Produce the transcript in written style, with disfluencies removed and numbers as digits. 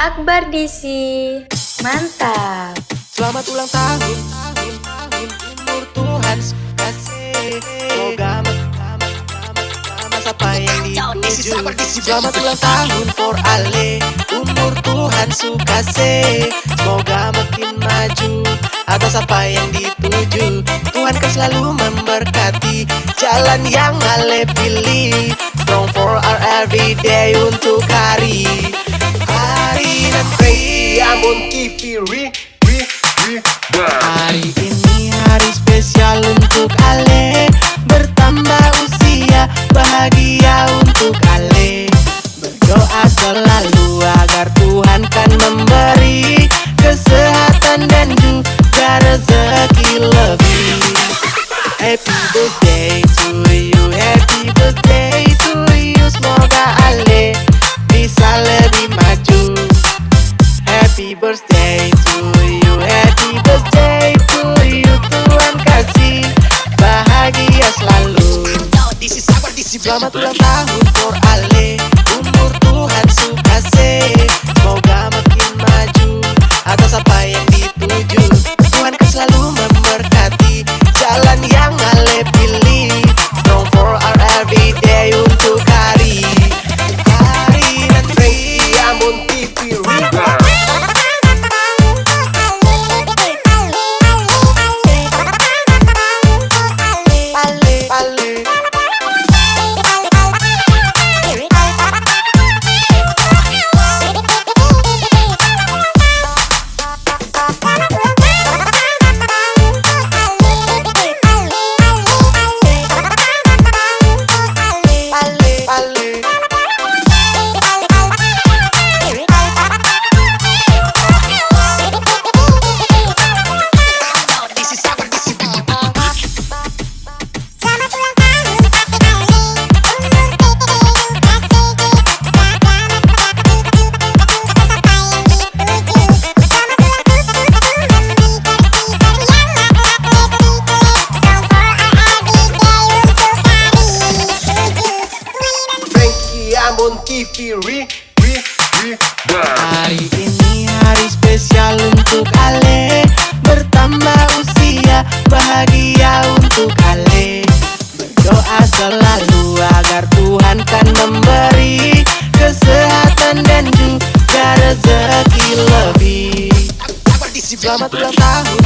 Akbar DC, mantap. Selamat ulang tahun, umur Tuhan kasih. Semoga sampai yang dituju. Selamat ulang tahun for Ale, umur Tuhan sukase. Semoga makin maju atas apa yang dituju. Tuhan kan selalu memberkati jalan yang Ale pilih. Strong for our everyday untuk hari nanti. Ambon TV hari ini hari spesial untuk Ale. Bertambah usia, bahagia untuk Ale. Berdoa selalu agar Tuhan kan memberi kesehatan dan juga rezeki lebih. Happy birthday to you, happy birthday to you. Semoga Ale bisa lebih maju. Happy birthday to you, happy birthday to you. Tuhan kasih bahagia selalu. Selamat ulang tahun for Ale, umur Tuhan sukase. Semoga makin maju atas apa yang dituju. Tuhan kan selalu memberkati jalan yang Ale pilih. Strong for our everyday untuk hari nanti. Ambon TV Ambon TV hari ini hari spesial untuk Ale. Bertambah usia, bahagia untuk Ale. Berdoa selalu agar Tuhan kan memberi kesehatan dan juga rezeki lebih. Selamat ulang tahun